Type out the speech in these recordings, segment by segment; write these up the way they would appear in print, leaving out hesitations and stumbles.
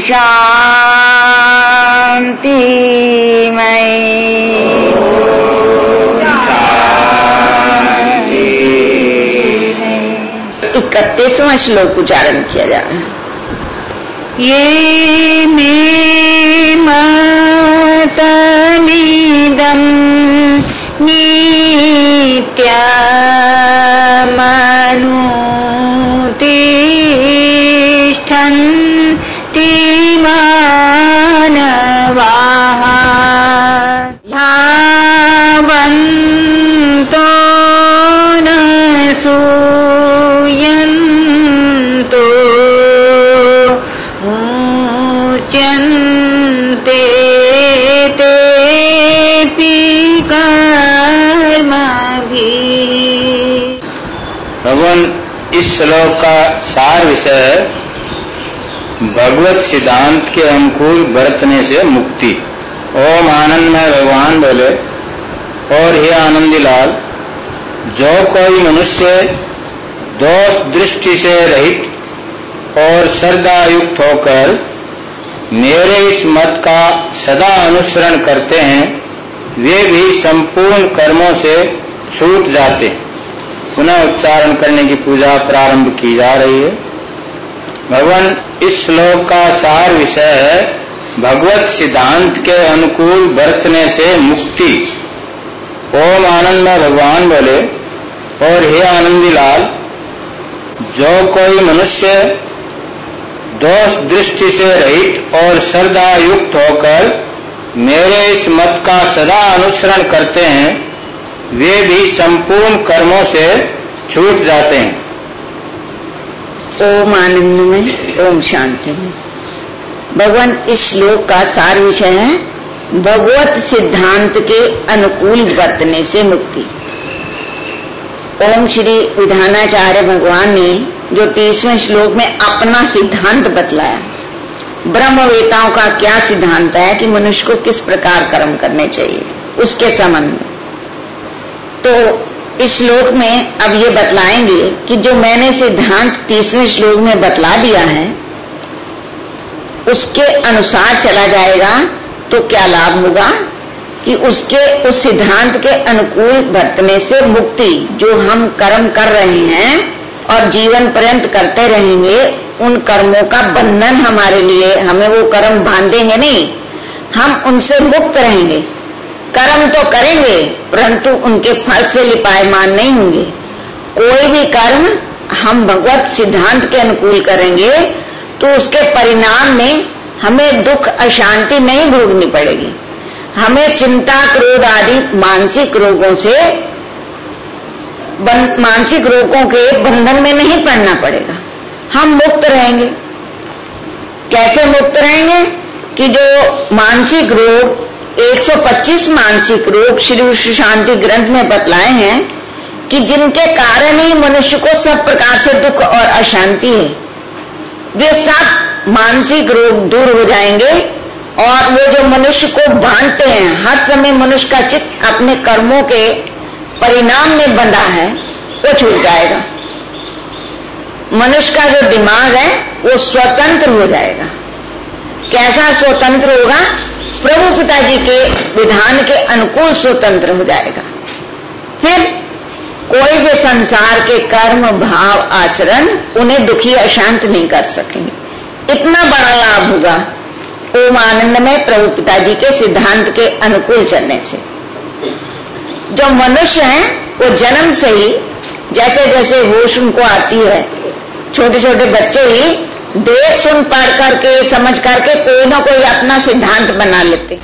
शांतिमयी। 31वां श्लोक उच्चारण किया जा रहा है। ये मे मतमिदं नित्यमनुतिष्ठन्ति मानवाः धावन्तो न सूयन्तो मुच्यन्ते तेऽपि कर्मभिः। भगवान इस श्लोक का सार विषय है भगवत सिद्धांत के अनुकूल बरतने से मुक्ति। ओम आनंद में भगवान बोले, और हे आनंदी लाल, जो कोई मनुष्य दोष दृष्टि से रहित और श्रद्धा युक्त होकर मेरे इस मत का सदा अनुसरण करते हैं, वे भी संपूर्ण कर्मों से छूट जाते हैं। पुनः उच्चारण करने की पूजा प्रारंभ की जा रही है। भगवान इस श्लोक का सार विषय है भगवत सिद्धांत के अनुकूल बरतने से मुक्ति। ओम आनंद में भगवान बोले, और हे आनंदी लाल, जो कोई मनुष्य दोष दृष्टि से रहित और श्रद्धा युक्त होकर मेरे इस मत का सदा अनुसरण करते हैं, वे भी संपूर्ण कर्मों से छूट जाते हैं। ओम आनंद में, ओम शांति में। भगवान इस श्लोक का सार विषय है भगवत सिद्धांत के अनुकूल बरतने से मुक्ति। ओम श्री विधानाचार्य भगवान ने जो 30वें श्लोक में अपना सिद्धांत बतलाया, ब्रह्मवेताओं का क्या सिद्धांत है कि मनुष्य को किस प्रकार कर्म करने चाहिए, उसके संबंध में। तो इस श्लोक में अब ये बतलाएंगे कि जो मैंने सिद्धांत 30वें श्लोक में बतला दिया है उसके अनुसार चला जाएगा तो क्या लाभ होगा कि उसके उस सिद्धांत के अनुकूल बरतने से मुक्ति, जो हम कर्म कर रहे हैं और जीवन पर्यंत करते रहेंगे, उन कर्मों का बंधन हमारे लिए, हमें वो कर्म बांधेंगे नहीं, हम उनसे मुक्त रहेंगे। कर्म तो करेंगे परंतु उनके फल से लिपायमान नहीं होंगे। कोई भी कर्म हम भगवत सिद्धांत के अनुकूल करेंगे तो उसके परिणाम में हमें दुख अशांति नहीं भोगनी पड़ेगी, हमें चिंता क्रोध आदि मानसिक रोगों के बंधन में नहीं पड़ना पड़ेगा, हम मुक्त रहेंगे। कैसे मुक्त रहेंगे कि जो मानसिक रोग 125 मानसिक रोग श्री विश्व शांति ग्रंथ में बतलाए हैं कि जिनके कारण ही मनुष्य को सब प्रकार से दुख और अशांति है, वे सब मानसिक रोग दूर हो जाएंगे। और वो जो मनुष्य को बांधते हैं, हर समय मनुष्य का चित्त अपने कर्मों के परिणाम में बंधा है, वो छूट जाएगा। मनुष्य का जो दिमाग है वो स्वतंत्र हो जाएगा। कैसा स्वतंत्र होगा? प्रभु पिताजी के विधान के अनुकूल स्वतंत्र हो जाएगा। फिर कोई भी संसार के कर्म भाव आचरण उन्हें दुखी अशांत नहीं कर सकेंगे। इतना बड़ा लाभ होगा ओम आनंद में प्रभु पिताजी के सिद्धांत के अनुकूल चलने से। जो मनुष्य हैं वो जन्म से ही जैसे जैसे होश उनको आती है, छोटे छोटे बच्चे ही देख सुन पढ़ करके समझ करके कोई ना कोई अपना सिद्धांत बना लेते।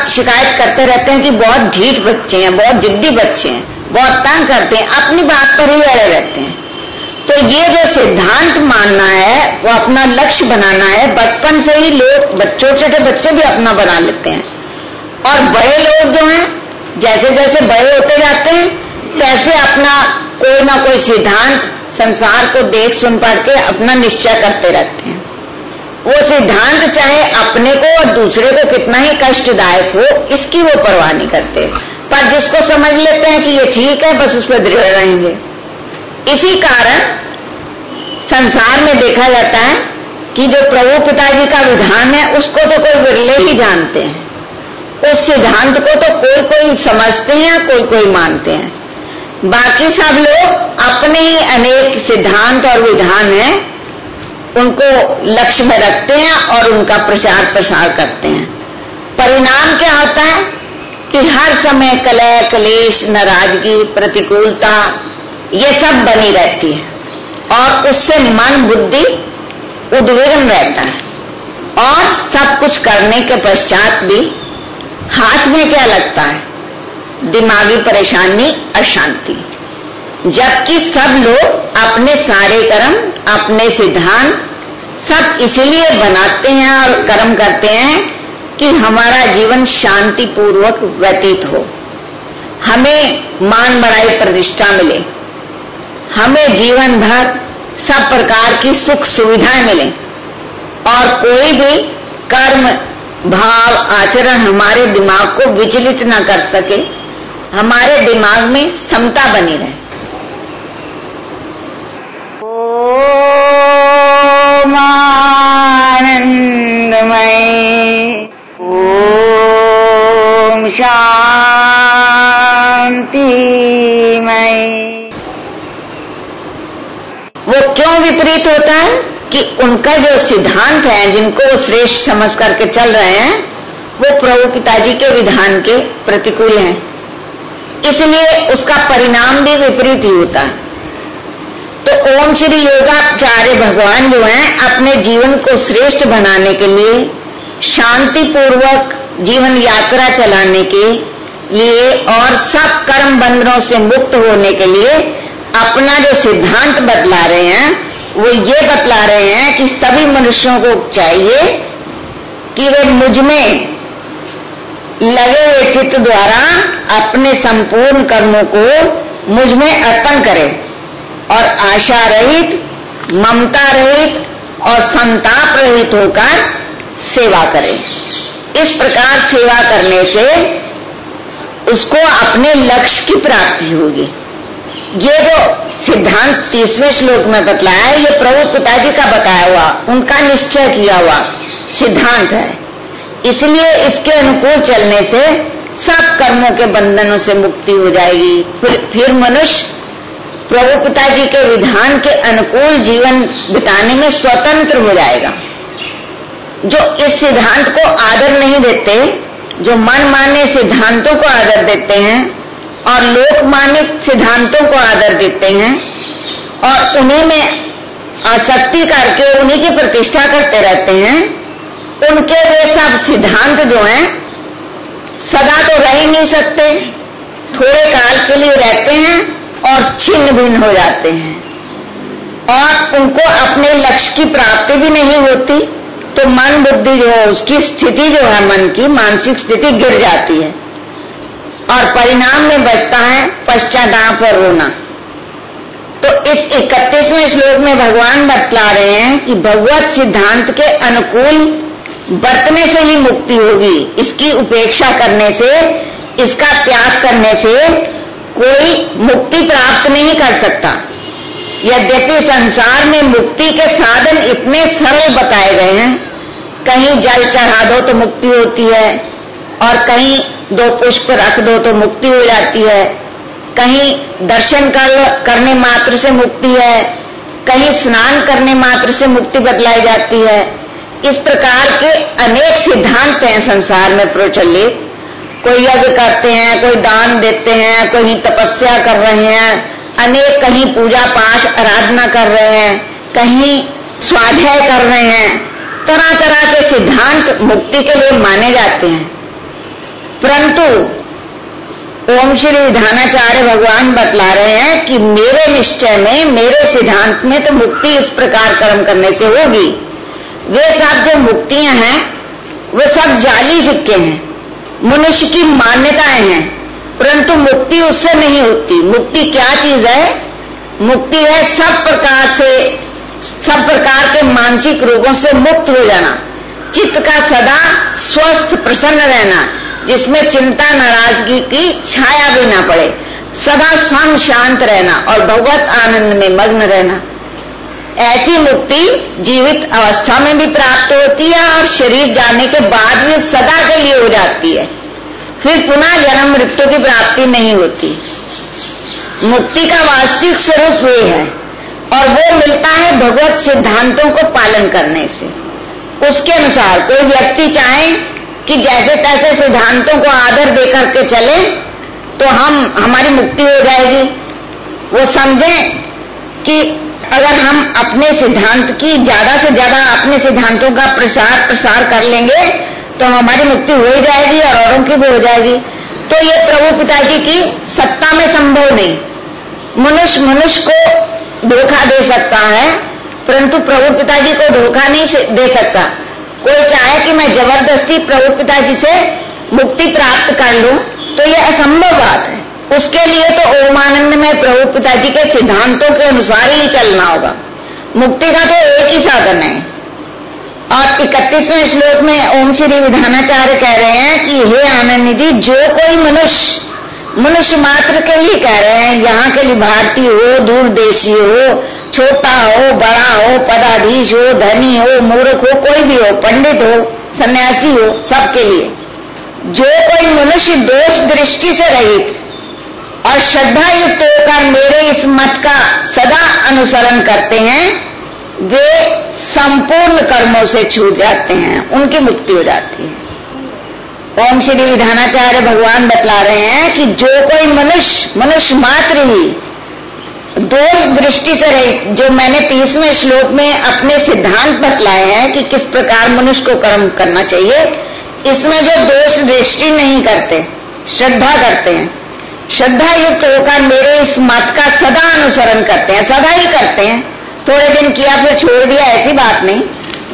शिकायत करते रहते हैं कि बहुत ढीठ बच्चे हैं, बहुत जिद्दी बच्चे हैं, बहुत तंग करते हैं, अपनी बात पर ही अड़े रहते हैं। तो ये जो सिद्धांत मानना है वो अपना लक्ष्य बनाना है, बचपन से ही लोग छोटे छोटे बच्चे भी अपना बना लेते हैं। और बड़े लोग जो हैं जैसे जैसे बड़े होते जाते हैं तैसे अपना कोई ना कोई सिद्धांत संसार को देख सुन पढ़ के अपना निश्चय करते रहते हैं। वो सिद्धांत चाहे अपने को और दूसरे को कितना ही कष्टदायक हो, इसकी वो परवाह नहीं करते, पर जिसको समझ लेते हैं कि ये ठीक है बस उस पर दृढ़ रहेंगे। इसी कारण संसार में देखा जाता है कि जो प्रभु पिताजी का विधान है उसको तो कोई विरले ही जानते हैं, उस सिद्धांत को तो कोई कोई समझते हैं, कोई कोई मानते हैं। बाकी सब लोग अपने ही अनेक सिद्धांत और विधान हैं, उनको लक्ष्य में रखते हैं और उनका प्रचार प्रसार करते हैं। परिणाम क्या होता है कि हर समय कलह, क्लेश, नाराजगी, प्रतिकूलता ये सब बनी रहती है और उससे मन बुद्धि उद्विग्न रहता है और सब कुछ करने के पश्चात भी हाथ में क्या लगता है? दिमागी परेशानी, अशांति। जबकि सब लोग अपने सारे कर्म, अपने सिद्धांत सब इसलिए बनाते हैं और कर्म करते हैं कि हमारा जीवन शांति पूर्वक व्यतीत हो, हमें मान बड़ाई प्रतिष्ठा मिले, हमें जीवन भर सब प्रकार की सुख सुविधाएं मिले और कोई भी कर्म, भाव, आचरण हमारे दिमाग को विचलित न कर सके, हमारे दिमाग में समता बनी रहे। ओम आनंदमय, ओम शांतिमय। वो क्यों विपरीत होता है कि उनका जो सिद्धांत है, जिनको वो श्रेष्ठ समझ करके चल रहे हैं, वो प्रभु पिताजी के विधान के प्रतिकूल हैं, इसलिए उसका परिणाम भी विपरीत ही होता है। तो ओम श्री योगाचार्य भगवान जो हैं, अपने जीवन को श्रेष्ठ बनाने के लिए, शांति पूर्वक जीवन यात्रा चलाने के लिए और सब कर्म बंधनों से मुक्त होने के लिए अपना जो सिद्धांत बतला रहे हैं, वो ये बतला रहे हैं कि सभी मनुष्यों को चाहिए कि वे मुझ में लगे हुए चित्त द्वारा अपने संपूर्ण कर्मों को मुझ में अर्पण करें और आशा रहित, ममता रहित और संताप रहित होकर सेवा करें। इस प्रकार सेवा करने से उसको अपने लक्ष्य की प्राप्ति होगी। ये जो सिद्धांत 30वें श्लोक में बतलाया है, ये प्रभु पिताजी का बताया हुआ, उनका निश्चय किया हुआ सिद्धांत है। इसलिए इसके अनुकूल चलने से सब कर्मों के बंधनों से मुक्ति हो जाएगी। फिर मनुष्य प्रभु पिताजी के विधान के अनुकूल जीवन बिताने में स्वतंत्र हो जाएगा। जो इस सिद्धांत को आदर नहीं देते, जो मन माने सिद्धांतों को आदर देते हैं और लोकमान्य सिद्धांतों को आदर देते हैं और उन्हीं में आसक्ति करके उन्हीं की प्रतिष्ठा करते रहते हैं, उनके वे सब सिद्धांत जो हैं सदा तो रह ही नहीं सकते, थोड़े काल के लिए रहते हैं और छिन्न भिन्न हो जाते हैं और उनको अपने लक्ष्य की प्राप्ति भी नहीं होती। तो मन बुद्धि जो है, उसकी स्थिति जो है, मन की मानसिक स्थिति गिर जाती है और परिणाम में बचता है पश्चाताप और रोना। तो इस 31वें श्लोक में भगवान बतला रहे हैं कि भगवत सिद्धांत के अनुकूल बरतने से ही मुक्ति होगी। इसकी उपेक्षा करने से, इसका त्याग करने से कोई मुक्ति प्राप्त नहीं कर सकता। यद्यपि संसार में मुक्ति के साधन इतने सरल बताए गए हैं, कहीं जल चढ़ा दो तो मुक्ति होती है और कहीं 2 पुष्प रख दो तो मुक्ति हो जाती है, कहीं दर्शन करने मात्र से मुक्ति है, कहीं स्नान करने मात्र से मुक्ति बतलाई जाती है। इस प्रकार के अनेक सिद्धांत हैं संसार में प्रचलित। कोई यज्ञ करते हैं, कोई दान देते हैं, कोई तपस्या कर रहे हैं, अनेक कहीं पूजा पाठ आराधना कर रहे हैं, कहीं स्वाध्याय कर रहे हैं। तरह तरह के सिद्धांत मुक्ति के लिए माने जाते हैं, परंतु ओम श्री विधानाचार्य भगवान बतला रहे हैं कि मेरे निश्चय में, मेरे सिद्धांत में तो मुक्ति इस प्रकार कर्म करने से होगी। वे सब जो मुक्तियां हैं वे सब जाली सिक्के हैं, मनुष्य की मान्यताएं हैं, परंतु मुक्ति उससे नहीं होती। मुक्ति क्या चीज है? मुक्ति है सब प्रकार के मानसिक रोगों से मुक्त हो जाना, चित्त का सदा स्वस्थ प्रसन्न रहना, जिसमें चिंता नाराजगी की छाया भी ना पड़े, सदा सम शांत रहना और भगवत आनंद में मग्न रहना। ऐसी मुक्ति जीवित अवस्था में भी प्राप्त होती है और शरीर जाने के बाद भी सदा के लिए हो जाती है। फिर पुनः जन्म मृत्यु की प्राप्ति नहीं होती। मुक्ति का वास्तविक स्वरूप वे है और वो मिलता है भगवत सिद्धांतों को पालन करने से। उसके अनुसार कोई व्यक्ति चाहे कि जैसे तैसे सिद्धांतों को आदर दे करके चले तो हमारी मुक्ति हो जाएगी। वो समझें कि अगर हम अपने सिद्धांत की ज्यादा से ज्यादा अपने सिद्धांतों का प्रसार कर लेंगे तो हमारी मुक्ति हो ही जाएगी और औरों की भी हो जाएगी। तो ये प्रभु पिताजी की सत्ता में संभव नहीं। मनुष्य को धोखा दे सकता है परंतु प्रभु पिताजी को धोखा नहीं दे सकता। कोई चाहे कि मैं जबरदस्ती प्रभु पिताजी से मुक्ति प्राप्त कर लूं तो यह असंभव बात है। उसके लिए तो ओमानंद में प्रभु पिताजी के सिद्धांतों के अनुसार ही चलना होगा। मुक्ति का तो एक ही साधन है। और 31वें श्लोक में ओम श्री विधानाचार्य कह रहे हैं कि हे आनंद निधि, जो कोई मनुष्य मात्र के लिए कह रहे हैं, यहाँ के लिए भारतीय हो, दूरदेशी हो, छोटा हो, बड़ा हो, पदाधीश हो, धनी हो, मूर्ख हो, कोई भी हो, पंडित हो, सन्यासी हो, सबके लिए जो कोई मनुष्य दोष दृष्टि से रहित और श्रद्धा युक्त होकर मेरे इस मत का सदा अनुसरण करते हैं, वे संपूर्ण कर्मों से छूट जाते हैं, उनकी मुक्ति हो जाती है। ओम श्री विधानाचार्य भगवान बतला रहे हैं कि जो कोई मनुष्य मात्र ही दोष दृष्टि से रहित, जो मैंने 30वें श्लोक में अपने सिद्धांत बतलाए हैं कि किस प्रकार मनुष्य को कर्म करना चाहिए, इसमें जो दोष दृष्टि नहीं करते, श्रद्धा करते हैं, श्रद्धा युक्त होकर मेरे इस मत का सदा अनुसरण करते हैं, सदा ही करते हैं, थोड़े दिन किया फिर छोड़ दिया, ऐसी बात नहीं।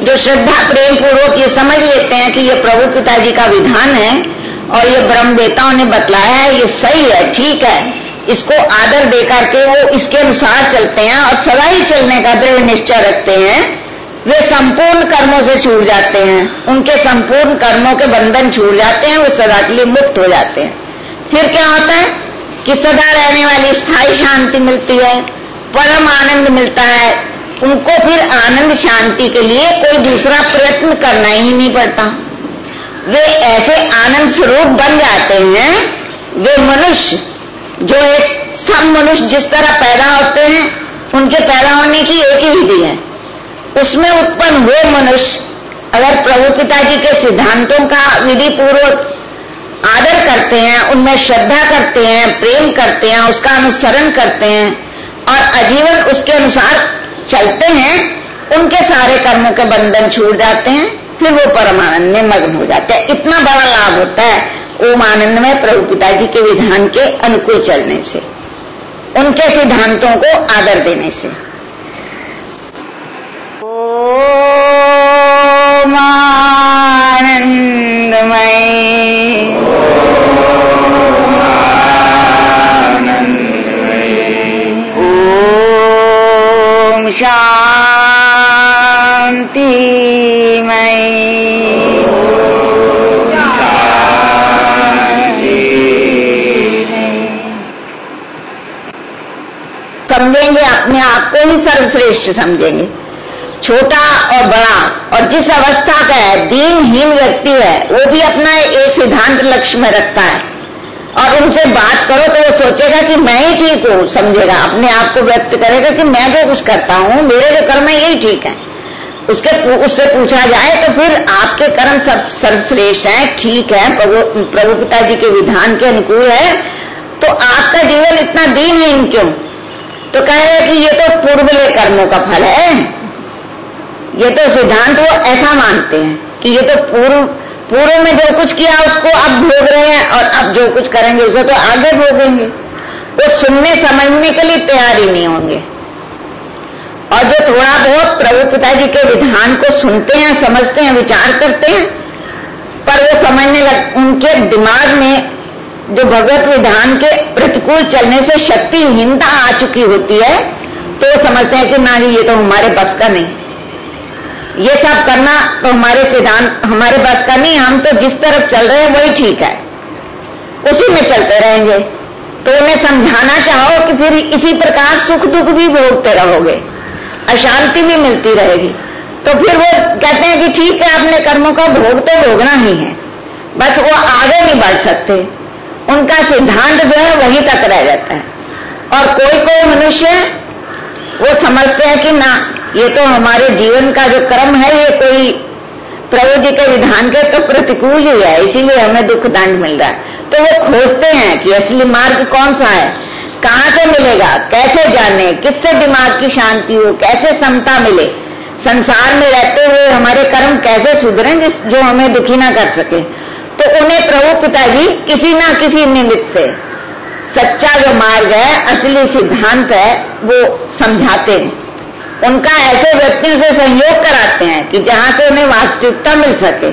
जो श्रद्धा प्रेम पूर्वक ये समझ लेते हैं कि ये प्रभु पिताजी का विधान है और ये ब्रह्मवेताओं ने बतलाया है, ये सही है, ठीक है, इसको आदर दे करके वो इसके अनुसार चलते हैं और सदा ही चलने का दृढ़ निश्चय रखते हैं, वे संपूर्ण कर्मों से छूट जाते हैं, उनके संपूर्ण कर्मों के बंधन छूट जाते हैं, वो सदा के लिए मुक्त हो जाते हैं। फिर क्या होता है कि सदा रहने वाली स्थायी शांति मिलती है, परम आनंद मिलता है। उनको फिर आनंद शांति के लिए कोई दूसरा प्रयत्न करना ही नहीं पड़ता। वे ऐसे आनंद स्वरूप बन जाते हैं। वे मनुष्य जो एक सब मनुष्य जिस तरह पैदा होते हैं, उनके पैदा होने की एक ही विधि है। उसमें उत्पन्न हुए मनुष्य अगर प्रभु पिताजी के सिद्धांतों का विधि पूर्वक आदर करते हैं, उनमें श्रद्धा करते हैं, प्रेम करते हैं, उसका अनुसरण करते हैं और आजीवन उसके अनुसार चलते हैं, उनके सारे कर्मों के बंधन छूट जाते हैं, फिर वो परमानंद में मग्न हो जाते हैं। इतना बड़ा लाभ होता है ओम आनंद में प्रभु पिताजी के विधान के अनुकूल चलने से, उनके सिद्धांतों को आदर देने से। ओम आनंदमय शांतिमय समझेंगे, अपने आप को ही सर्वश्रेष्ठ समझेंगे, छोटा और बड़ा, और जिस अवस्था का है, दीनहीन व्यक्ति है, वो भी अपना एक सिद्धांत लक्ष्य में रखता है और उनसे बात करो तो वो सोचेगा कि मैं ही ठीक हूं, समझेगा, अपने आप को व्यक्त करेगा कि मैं जो कुछ करता हूं, मेरे जो कर्म है यही ठीक है। उससे पूछा जाए तो फिर आपके कर्म सर्वश्रेष्ठ हैं, ठीक है, प्रभु पिताजी के विधान के अनुकूल है, तो आपका जीवन इतना दीनहीन क्यों? तो कह रहे कि ये तो पूर्वले कर्मों का फल है। ये तो सिद्धांत वो ऐसा मानते हैं कि ये तो पूर्व में जो कुछ किया उसको अब भोग रहे हैं और अब जो कुछ करेंगे उसे तो आगे भोगेंगे। वो सुनने समझने के लिए तैयार ही नहीं होंगे। और जो थोड़ा बहुत प्रभु पिताजी के विधान को सुनते हैं, समझते हैं, विचार करते हैं, पर वो समझने उनके दिमाग में जो भगवत विधान के प्रतिकूल चलने से शक्तिहीनता आ चुकी होती है, तो वो समझते हैं कि ना जी ये तो हमारे बस का नहीं, ये सब करना तो हमारे सिद्धांत हमारे बस का नहीं, हम तो जिस तरफ चल रहे हैं वही ठीक है, उसी में चलते रहेंगे। तो उन्हें समझाना चाहो कि फिर इसी प्रकार सुख दुख भी भोगते रहोगे, अशांति भी मिलती रहेगी। तो फिर वो कहते हैं कि ठीक है, अपने कर्मों का भोग तो भोगना ही है, बस वो आगे नहीं बढ़ सकते, उनका सिद्धांत जो है वहीं तक रह जाता है। और कोई कोई मनुष्य वो समझते हैं कि ना, ये तो हमारे जीवन का जो कर्म है ये कोई प्रभु जी के विधान के तो प्रतिकूल ही है, इसीलिए हमें दुख दंड मिल रहा है। तो वो खोजते हैं कि असली मार्ग कौन सा है, कहां से मिलेगा, कैसे जाने, किससे दिमाग की शांति हो, कैसे समता मिले, संसार में रहते हुए हमारे कर्म कैसे सुधरें जो हमें दुखी ना कर सके। तो उन्हें प्रभु पिताजी किसी ना किसी निमित्त से सच्चा जो मार्ग है, असली सिद्धांत है, वो समझाते हैं। उनका ऐसे व्यक्तियों से सहयोग कराते हैं कि जहां से उन्हें वास्तविकता मिल सके।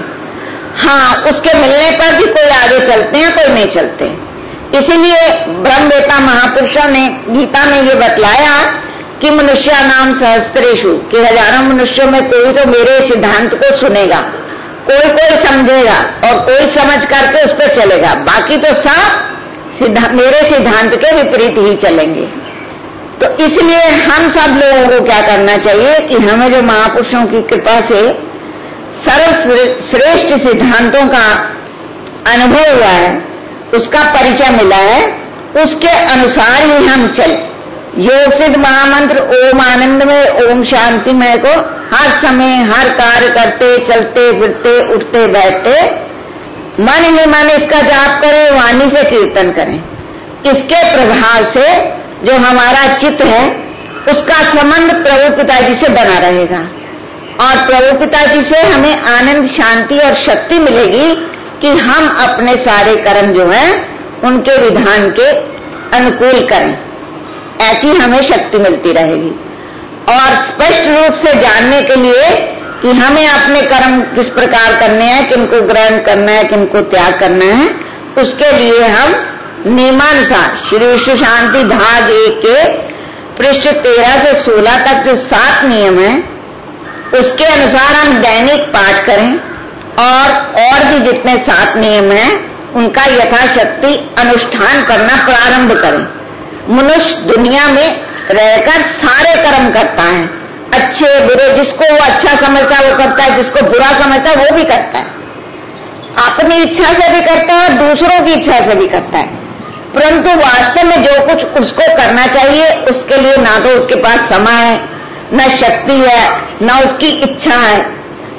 हाँ, उसके मिलने पर भी कोई आगे चलते हैं, कोई नहीं चलते। इसीलिए ब्रह्मवेता महापुरुषों ने गीता में ये बतलाया कि मनुष्य नाम सहस्त्रेषु, कि हजारों मनुष्यों में कोई तो मेरे सिद्धांत को सुनेगा, कोई कोई समझेगा और कोई समझ करके उस पर चलेगा, बाकी तो सब मेरे सिद्धांत के विपरीत ही चलेंगे। तो इसलिए हम सब लोगों को क्या करना चाहिए कि हमें जो महापुरुषों की कृपा से सर्वश्रेष्ठ सिद्धांतों का अनुभव हुआ है, उसका परिचय मिला है, उसके अनुसार ही हम चलें। योग सिद्ध महामंत्र ओम आनंदमय ओम शांतिमय को हर समय हर कार्य करते, चलते फिरते, उठते बैठते मन ही मन इसका जाप करें, वाणी से कीर्तन करें। इसके प्रभाव से जो हमारा चित्त है उसका संबंध प्रभु पिताजी से बना रहेगा और प्रभु पिताजी से हमें आनंद, शांति और शक्ति मिलेगी कि हम अपने सारे कर्म जो है उनके विधान के अनुकूल करें। ऐसी हमें शक्ति मिलती रहेगी। और स्पष्ट रूप से जानने के लिए कि हमें अपने कर्म किस प्रकार करने हैं, किनको ग्रहण करना है, किनको त्याग करना है, उसके लिए हम नियमानुसार श्री विश्व शांति भाग 1 के पृष्ठ 13 से 16 तक जो 7 नियम है, उसके अनुसार हम दैनिक पाठ करें और भी जितने 7 नियम हैं उनका यथाशक्ति अनुष्ठान करना प्रारंभ करें। मनुष्य दुनिया में रहकर सारे कर्म करता है, अच्छे बुरे, जिसको वो अच्छा समझता है वो करता है, जिसको बुरा समझता है वो भी करता है, अपनी इच्छा से भी करता है, दूसरों की इच्छा से भी करता है। परंतु वास्तव में जो कुछ उसको करना चाहिए उसके लिए ना तो उसके पास समय है, न शक्ति है, न उसकी इच्छा है।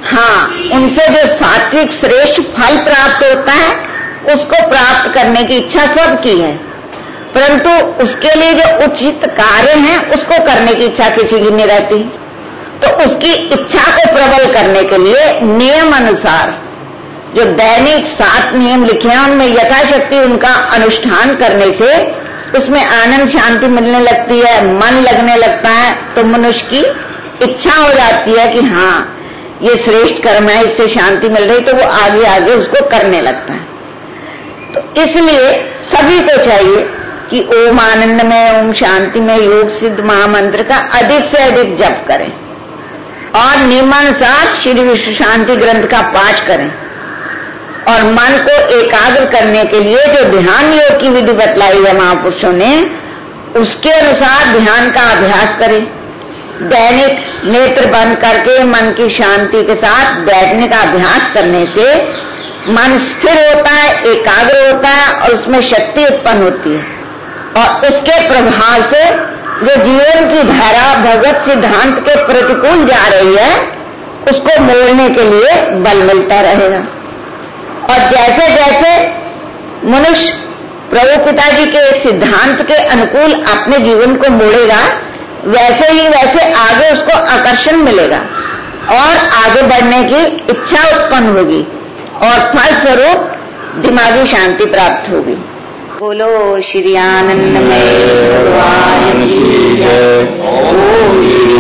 हाँ, उनसे जो सात्विक श्रेष्ठ फल प्राप्त होता है उसको प्राप्त करने की इच्छा सबकी है, परंतु उसके लिए जो उचित कार्य हैं उसको करने की इच्छा किसी की नहीं रहती। तो उसकी इच्छा को प्रबल करने के लिए नियम अनुसार जो दैनिक 7 नियम लिखे हैं उनमें यथाशक्ति उनका अनुष्ठान करने से उसमें आनंद शांति मिलने लगती है, मन लगने लगता है, तो मनुष्य की इच्छा हो जाती है कि हाँ ये श्रेष्ठ कर्म है, इससे शांति मिल रही, तो वो आगे आगे उसको करने लगता है। तो इसलिए सभी को चाहिए कि ओम आनंदमय ओम शांतिमय योग सिद्ध महामंत्र का अधिक से अधिक जप करें और नियमानुसार श्री विश्व शांति ग्रंथ का पाठ करें और मन को एकाग्र करने के लिए जो ध्यान योग की विधि बतलाई है महापुरुषों ने, उसके अनुसार ध्यान का अभ्यास करें। दैनिक नेत्र बंद करके मन की शांति के साथ बैठने का अभ्यास करने से मन स्थिर होता है, एकाग्र होता है और उसमें शक्ति उत्पन्न होती है और उसके प्रभाव से जो जीवन की धारा भगवत सिद्धांत के प्रतिकूल जा रही है उसको मोड़ने के लिए बल मिलता रहेगा। और जैसे जैसे मनुष्य प्रभु पिताजी के सिद्धांत के अनुकूल अपने जीवन को मोड़ेगा, वैसे ही वैसे आगे उसको आकर्षण मिलेगा और आगे बढ़ने की इच्छा उत्पन्न होगी और फलस्वरूप दिमागी शांति प्राप्त होगी। बोलो श्री आनंदमय भगवान की जय। ओम श्री